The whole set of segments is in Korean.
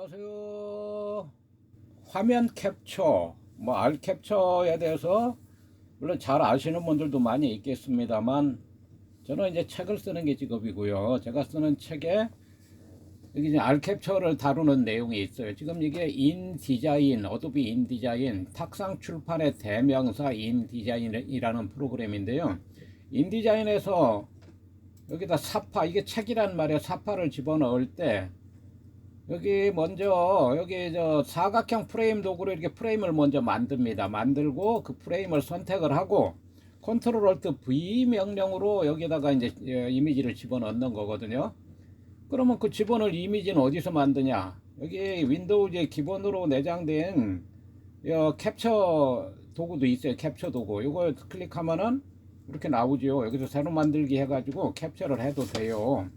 안녕하세요. 화면 캡처, 알 캡처에 대해서 물론 잘 아시는 분들도 많이 있겠습니다만 저는 이제 책을 쓰는 게 직업이고요. 제가 쓰는 책에 여기 이제 알 캡처를 다루는 내용이 있어요. 지금 이게 인디자인, 어도비 인디자인, 탁상 출판의 대명사 인디자인이라는 프로그램인데요. 인디자인에서 여기다 사파, 이게 책이란 말에 사파를 집어넣을 때 여기 먼저 여기 저 사각형 프레임 도구로 이렇게 프레임을 먼저 만듭니다. 만들고 그 프레임을 선택을 하고 컨트롤 얼트 V 명령으로 여기다가 이제 이미지를 집어넣는 거거든요. 그러면 그 집어넣을 이미지는 어디서 만드냐? 여기 윈도우즈에 기본으로 내장된 캡처 도구도 있어요. 캡처 도구. 이거 클릭하면은 이렇게 나오죠. 여기서 새로 만들기 해가지고 캡처를 해도 돼요.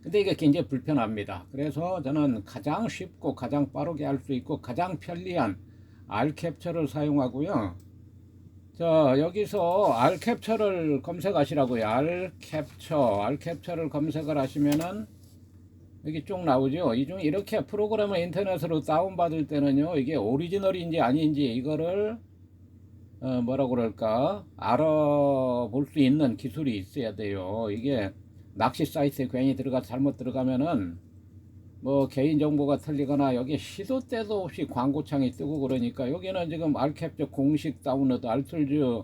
근데 이게 굉장히 불편합니다. 그래서 저는 가장 쉽고 가장 빠르게 할 수 있고 가장 편리한 R 캡처를 사용하고요. 자, 여기서 R 캡처를 검색하시라고요. R 캡처를 검색을 하시면은 여기 쭉 나오죠. 이 중 이렇게 프로그램을 인터넷으로 다운받을 때는요, 이게 오리지널인지 아닌지 이거를 뭐라고 그럴까 알아볼 수 있는 기술이 있어야 돼요. 이게 낚시 사이트에 괜히 들어가서 잘못 들어가면은 뭐 개인정보가 틀리거나 여기 시도 때도 없이 광고창이 뜨고 그러니까 여기는 지금 알캡처 공식 다운로드 알툴즈,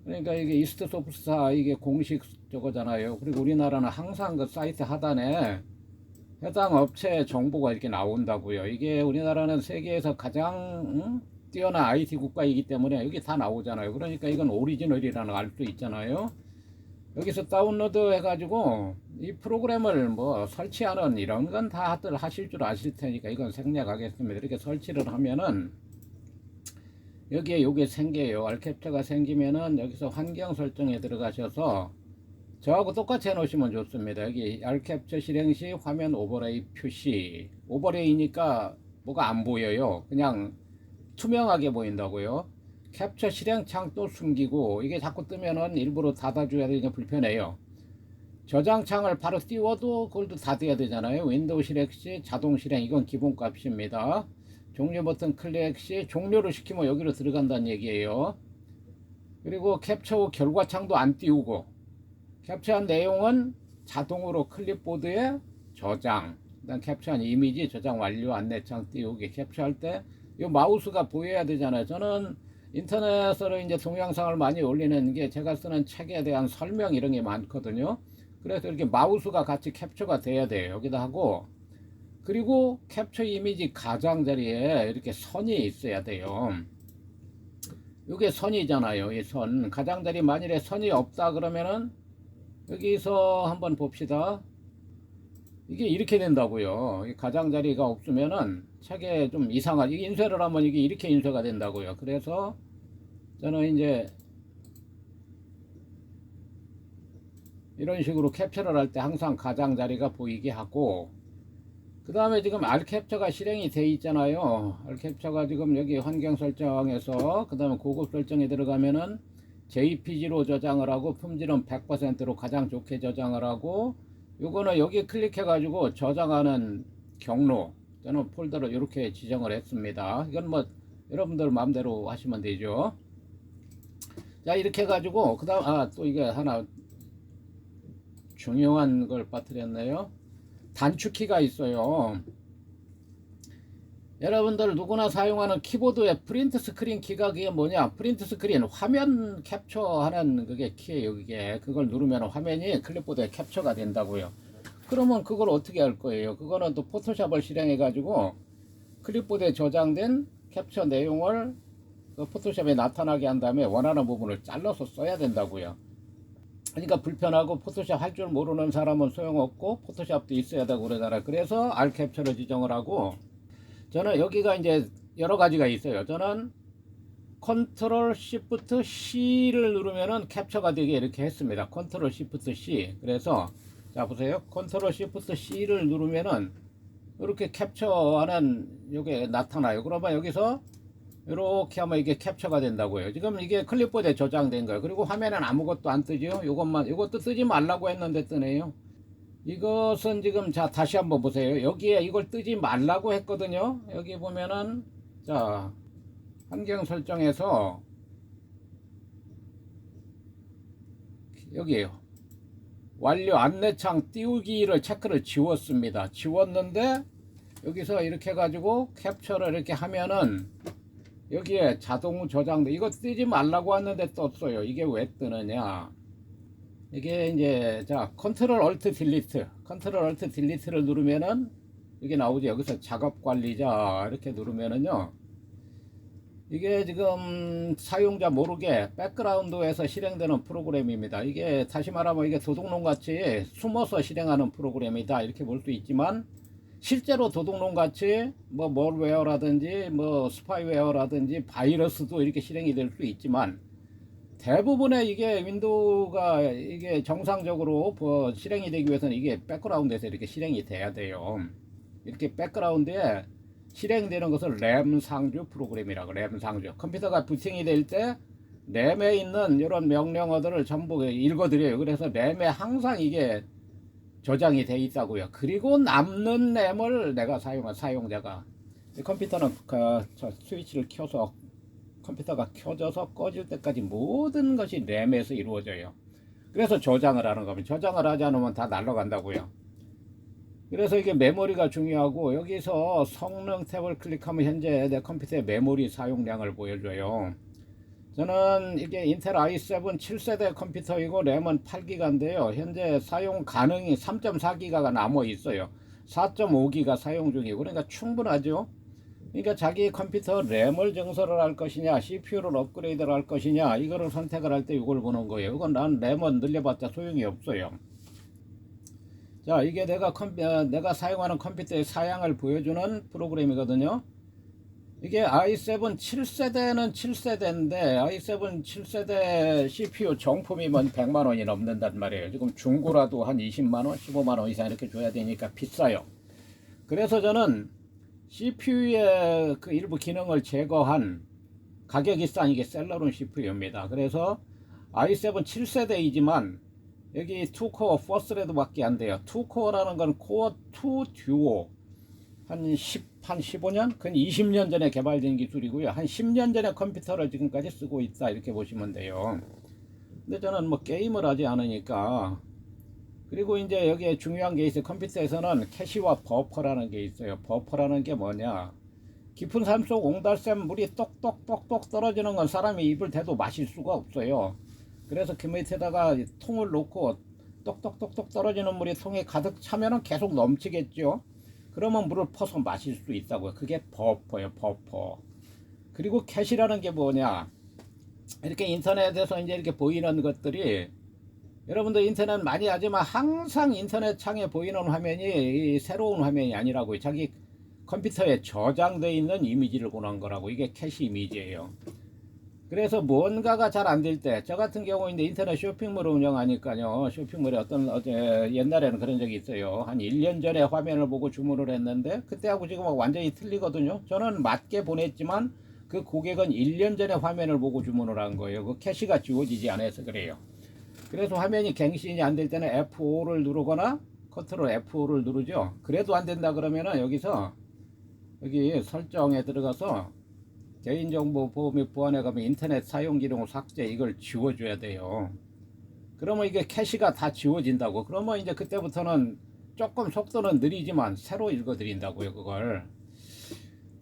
그러니까 이게 이스트 소프트사 이게 공식 저거잖아요. 그리고 우리나라는 항상 그 사이트 하단에 해당 업체 정보가 이렇게 나온다고요. 이게 우리나라는 세계에서 가장 뛰어난 IT 국가이기 때문에 여기 다 나오잖아요. 그러니까 이건 오리지널이라는 알 수 있잖아요. 여기서 다운로드 해가지고 이 프로그램을 뭐 설치하는 이런 건 다들 하실 줄 아실 테니까 이건 생략하겠습니다. 이렇게 설치를 하면은 여기에 요게 생겨요. 알캡처가 생기면은 여기서 환경 설정에 들어가셔서 저하고 똑같이 해 놓으시면 좋습니다. 여기 알캡처 실행 시 화면 오버레이 표시, 오버레이니까 뭐가 안 보여요. 그냥 투명하게 보인다고요. 캡처 실행창 또 숨기고, 이게 자꾸 뜨면은 일부러 닫아줘야 되니까 불편해요. 저장창을 바로 띄워도 그걸도 닫아야 되잖아요. 윈도우 실행 시 자동 실행, 이건 기본값입니다. 종료 버튼 클릭 시 종료를 시키면 여기로 들어간다는 얘기예요. 그리고 캡처 후 결과창도 안 띄우고, 캡처한 내용은 자동으로 클립보드에 저장, 그다음 캡처한 이미지 저장 완료, 안내창 띄우기. 캡처할 때 이 마우스가 보여야 되잖아요. 저는 인터넷으로 이제 동영상을 많이 올리는 게 제가 쓰는 책에 대한 설명 이런 게 많거든요. 그래서 이렇게 마우스가 같이 캡처가 돼야 돼요. 여기다 하고, 그리고 캡처 이미지 가장자리에 이렇게 선이 있어야 돼요. 이게 선이잖아요. 이 선 가장자리, 만일에 선이 없다 그러면은 여기서 한번 봅시다. 이게 이렇게 된다고요. 이 가장자리가 없으면은 책에 좀 이상한, 이게 인쇄를 하면 이게 이렇게 인쇄가 된다고요. 그래서 저는 이제 이런 식으로 캡처를 할 때 항상 가장자리가 보이게 하고, 그 다음에 지금 R 캡처가 실행이 돼 있잖아요. R 캡처가 지금 여기 환경 설정에서 그 다음에 고급 설정에 들어가면은 JPG로 저장을 하고 품질은 100%로 가장 좋게 저장을 하고, 요거는 여기 클릭해 가지고 저장하는 경로, 저는 폴더를 이렇게 지정을 했습니다. 이건 뭐 여러분들 마음대로 하시면 되죠. 자, 이렇게 해 가지고 그 다음 또 이게 하나 중요한 걸 빠뜨렸네요. 단축키가 있어요. 여러분들 누구나 사용하는 키보드의 프린트 스크린 키가 그게 뭐냐? 프린트 스크린 화면 캡처하는 그게 키예요. 그걸 누르면 화면이 클립보드에 캡처가 된다고요. 그러면 그걸 어떻게 할 거예요? 그거는 또 포토샵을 실행해 가지고 클립보드에 저장된 캡처 내용을 그 포토샵에 나타나게 한 다음에 원하는 부분을 잘라서 써야 된다고요. 그러니까 불편하고 포토샵 할 줄 모르는 사람은 소용없고 포토샵도 있어야 되고 그러잖아요. 그래서 R 캡처를 지정을 하고, 저는 여기가 이제 여러 가지가 있어요. 저는 컨트롤 시프트 C를 누르면은 캡처가 되게 이렇게 했습니다. 컨트롤 시프트 C. 그래서 자 보세요. 컨트롤 시프트 C를 누르면은 이렇게 캡처하는 요게 나타나요. 그러면 여기서 이렇게 하면 이게 캡처가 된다고요. 지금 이게 클립보드에 저장된 거예요. 그리고 화면엔 아무것도 안 뜨죠. 요것도 뜨지 말라고 했는데 뜨네요. 이것은 지금 자 다시 한번 보세요. 여기에 이걸 뜨지 말라고 했거든요. 여기 보면은 자 환경 설정에서 여기에요. 완료 안내창 띄우기를 체크를 지웠습니다. 지웠는데 여기서 이렇게 해가지고 캡처를 이렇게 하면은 여기에 자동 저장도 이거 뜨지 말라고 하는데 떴어요. 이게 왜 뜨느냐? 이게 이제 자 컨트롤 얼트 딜리트를 누르면은 이게 나오죠. 여기서 작업 관리자 이렇게 누르면은요. 이게 지금 사용자 모르게 백그라운드에서 실행되는 프로그램입니다. 이게 다시 말하면 이게 도둑놈 같이 숨어서 실행하는 프로그램이다 이렇게 볼 수 있지만 실제로 도둑놈 같이 뭐 몰웨어라든지 뭐 스파이웨어라든지 바이러스도 이렇게 실행이 될 수 있지만 대부분의 이게 윈도우가 이게 정상적으로 실행이 되기 위해서는 이게 백그라운드에서 이렇게 실행이 돼야 돼요. 이렇게 백그라운드에 실행되는 것을 램 상주 프로그램이라고. 램 상주 컴퓨터가 부팅이 될 때 램에 있는 이런 명령어들을 전부 읽어드려요. 그래서 램에 항상 이게 저장이 돼 있다고요. 그리고 남는 램을 내가 사용자가 컴퓨터는 저 스위치를 켜서 컴퓨터가 켜져서 꺼질 때까지 모든 것이 램에서 이루어져요. 그래서 저장을 하는 겁니다. 저장을 하지 않으면 다 날아간다고요. 그래서 이게 메모리가 중요하고 여기서 성능 탭을 클릭하면 현재 내 컴퓨터의 메모리 사용량을 보여줘요. 저는 이게 인텔 i7 7세대 컴퓨터이고 램은 8기가인데요. 현재 사용 가능이 3.4기가가 남아 있어요. 4.5기가 사용 중이고 그러니까 충분하죠. 그러니까 자기 컴퓨터 램을 증설을 할 것이냐 CPU를 업그레이드를 할 것이냐 이거를 선택을 할 때 이걸 보는 거예요. 이건 난 램은 늘려봤자 소용이 없어요. 자 이게 내가 사용하는 컴퓨터의 사양을 보여주는 프로그램이거든요. 이게 i7 7세대는 7세대인데 i7 7세대 CPU 정품이면 100만원이 넘는단 말이에요. 지금 중고라도 한 20만원 15만원 이상 이렇게 줘야 되니까 비싸요. 그래서 저는 CPU의 그 일부 기능을 제거한 가격이 싼 이게 셀러론 CPU입니다. 그래서 i7 7세대이지만 여기 2코어 4스레드 밖에 안 돼요. 2코어라는 건 코어 2 듀오 한 15년? 그건 20년 전에 개발된 기술이고요. 한 10년 전에 컴퓨터를 지금까지 쓰고 있다 이렇게 보시면 돼요. 근데 저는 뭐 게임을 하지 않으니까. 그리고 이제 여기에 중요한 게 있어요. 컴퓨터에서는 캐시와 버퍼라는 게 있어요. 버퍼라는 게 뭐냐? 깊은 산속 옹달샘 물이 똑똑똑똑 떨어지는 건 사람이 입을 대도 마실 수가 없어요. 그래서 그 밑에다가 통을 놓고 똑똑똑똑 떨어지는 물이 통에 가득 차면은 계속 넘치겠죠. 그러면 물을 퍼서 마실 수 있다고요. 그게 버퍼예요. 버퍼. 그리고 캐시라는 게 뭐냐? 이렇게 인터넷에서 이제 이렇게 보이는 것들이 여러분들 인터넷 많이 하지만 항상 인터넷 창에 보이는 화면이 새로운 화면이 아니라고요. 자기 컴퓨터에 저장되어 있는 이미지를 보는 거라고. 이게 캐시 이미지예요. 그래서 뭔가가 잘 안 될 때, 저 같은 경우인데 인터넷 쇼핑몰을 운영하니까요. 쇼핑몰에 옛날에는 그런 적이 있어요. 한 1년 전에 화면을 보고 주문을 했는데 그때하고 지금 완전히 틀리거든요. 저는 맞게 보냈지만 그 고객은 1년 전에 화면을 보고 주문을 한 거예요. 그 캐시가 지워지지 않아서 그래요. 그래서 화면이 갱신이 안 될 때는 F5를 누르거나 컨트롤 F5를 누르죠. 그래도 안 된다 그러면은 여기서 여기 설정에 들어가서 개인정보 보호 및 보안에 가면 인터넷 사용 기록 삭제 이걸 지워줘야 돼요. 그러면 이게 캐시가 다 지워진다고. 그러면 이제 그때부터는 조금 속도는 느리지만 새로 읽어드린다고요 그걸.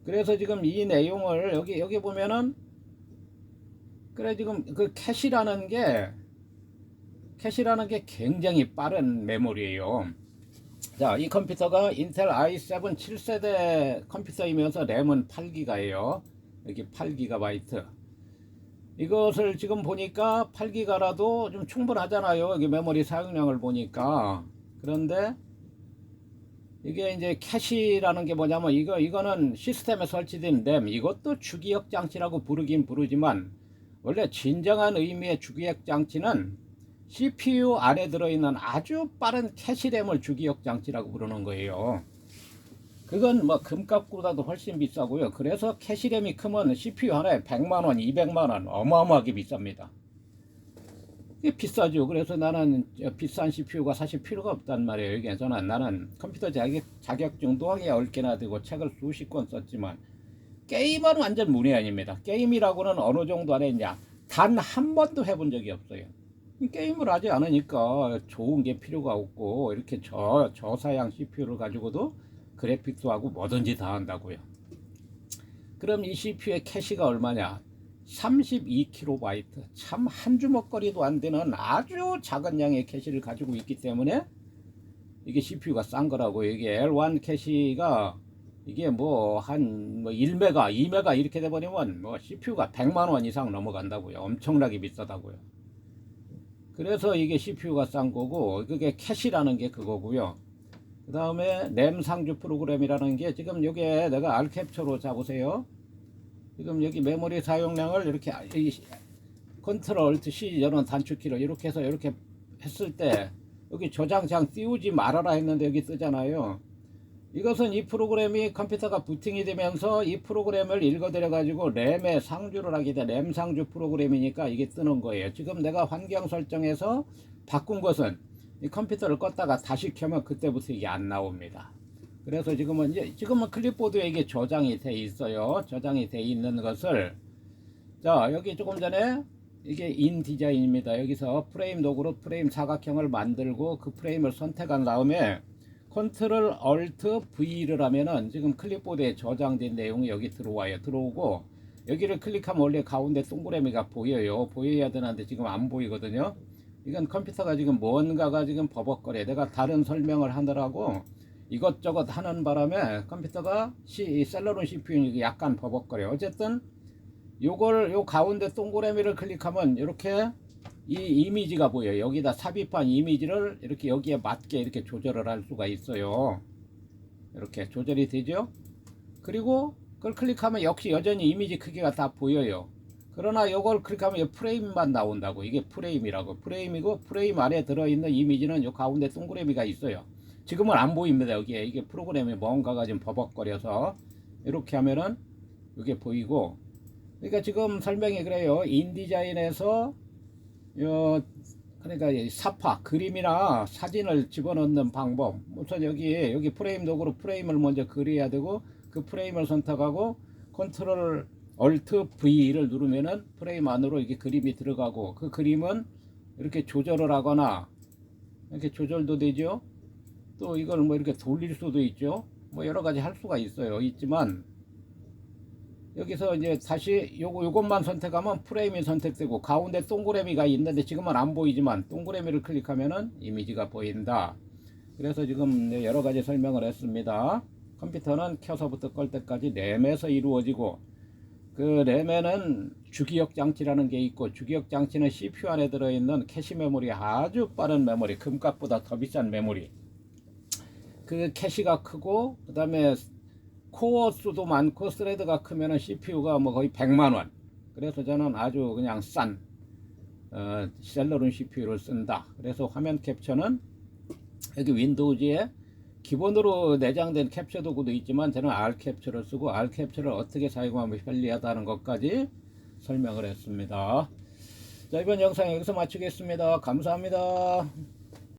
그래서 지금 이 내용을 여기 보면은 그래 지금 그 캐시라는 게 굉장히 빠른 메모리예요. 자, 이 컴퓨터가 인텔 i7 7세대 컴퓨터이면서 램은 8기가예요. 여기 8GB. 이것을 지금 보니까 8기가라도 좀 충분하잖아요. 여기 메모리 사용량을 보니까. 그런데 이게 이제 캐시라는 게 뭐냐면 이거는 시스템에 설치된 램. 이것도 주기억 장치라고 부르긴 부르지만 원래 진정한 의미의 주기억 장치는 CPU 안에 들어있는 아주 빠른 캐시램을 주기억 장치라고 부르는 거예요. 그건 뭐 금값보다도 훨씬 비싸고요. 그래서 캐시램이 크면 CPU 하나에 100만원, 200만원 어마어마하게 비쌉니다. 이게 비싸죠. 그래서 나는 비싼 CPU가 사실 필요가 없단 말이에요. 이게 저는 나는 컴퓨터 자격증도 하기가 얼개나 되고 책을 수십 권 썼지만 게임은 완전 문외 아닙니다. 게임이라고는 어느 정도 안에 있냐, 단 한 번도 해본 적이 없어요. 게임을 하지 않으니까 좋은 게 필요가 없고 이렇게 저사양 CPU를 가지고도 그래픽도 하고 뭐든지 다 한다고요. 그럼 이 CPU의 캐시가 얼마냐? 32KB, 참 한 주먹거리도 안 되는 아주 작은 양의 캐시를 가지고 있기 때문에 이게 CPU가 싼 거라고. 이게 L1 캐시가 이게 뭐 한 뭐 1메가, 2메가 이렇게 돼버리면 뭐 CPU가 100만 원 이상 넘어간다고요. 엄청나게 비싸다고요. 그래서 이게 CPU가 싼 거고, 그게 캐시라는 게 그거고요. 그 다음에 램 상주 프로그램이라는 게 지금 요게 내가 알캡처로 잡으세요. 지금 여기 메모리 사용량을 이렇게 컨트롤 Alt C 이런 단축키로 이렇게 해서 이렇게 했을 때 여기 저장장 띄우지 말아라 했는데 여기 뜨잖아요. 이것은 이 프로그램이 컴퓨터가 부팅이 되면서 이 프로그램을 읽어들여 가지고 램에 상주를 하게 돼. 램 상주 프로그램이니까 이게 뜨는 거예요. 지금 내가 환경 설정에서 바꾼 것은 이 컴퓨터를 껐다가 다시 켜면 그때부터 이게 안 나옵니다. 그래서 지금은 클립보드에 이게 저장이 돼 있어요. 저장이 돼 있는 것을, 자, 여기 조금 전에 이게 인 디자인입니다. 여기서 프레임 도구로 프레임 사각형을 만들고 그 프레임을 선택한 다음에 컨트롤 얼트 V를 하면은 지금 클립보드에 저장된 내용이 여기 들어와요. 들어오고 여기를 클릭하면 원래 가운데 동그라미가 보여요. 보여야 되는데 지금 안 보이거든요. 이건 컴퓨터가 지금 뭔가가 지금 버벅거려. 내가 다른 설명을 하느라고 이것저것 하는 바람에 컴퓨터가 셀러론 CPU는 약간 버벅거려. 어쨌든 요 가운데 동그라미를 클릭하면 이렇게 이 이미지가 보여요. 여기다 삽입한 이미지를 이렇게 여기에 맞게 이렇게 조절을 할 수가 있어요. 이렇게 조절이 되죠. 그리고 그걸 클릭하면 역시 여전히 이미지 크기가 다 보여요. 그러나 이걸 클릭하면 프레임만 나온다고. 이게 프레임이라고. 프레임이고 프레임 안에 들어있는 이미지는 요 가운데 동그라미가 있어요. 지금은 안 보입니다. 여기에 이게 프로그램에 뭔가가 좀 버벅거려서 이렇게 하면은 이게 보이고. 그러니까 지금 설명이 그래요. 인디자인에서 그러니까 사파 그림이나 사진을 집어넣는 방법. 우선 여기 프레임 도구로 프레임을 먼저 그려야 되고 그 프레임을 선택하고 컨트롤 얼트 V를 누르면은 프레임 안으로 이게 그림이 들어가고, 그 그림은 이렇게 조절을 하거나 이렇게 조절도 되죠. 또 이걸 뭐 이렇게 돌릴 수도 있죠. 뭐 여러 가지 할 수가 있지만 여기서 이제 다시 요것만 선택하면 프레임이 선택되고 가운데 동그라미가 있는데 지금은 안 보이지만 동그라미를 클릭하면은 이미지가 보인다. 그래서 지금 여러 가지 설명을 했습니다. 컴퓨터는 켜서부터 끌 때까지 램에서 이루어지고, 그 램에는 주기억 장치라는 게 있고, 주기억 장치는 CPU 안에 들어있는 캐시 메모리, 아주 빠른 메모리, 금값보다 더 비싼 메모리. 그 캐시가 크고, 그 다음에 코어 수도 많고 스레드가 크면은 CPU가 뭐 거의 100만원. 그래서 저는 아주 그냥 싼 셀러론 CPU를 쓴다. 그래서 화면 캡처는 여기 윈도우즈에 기본으로 내장된 캡처 도구도 있지만 저는 R 캡처를 쓰고, R 캡처를 어떻게 사용하면 편리하다는 것까지 설명을 했습니다. 자, 이번 영상 여기서 마치겠습니다. 감사합니다.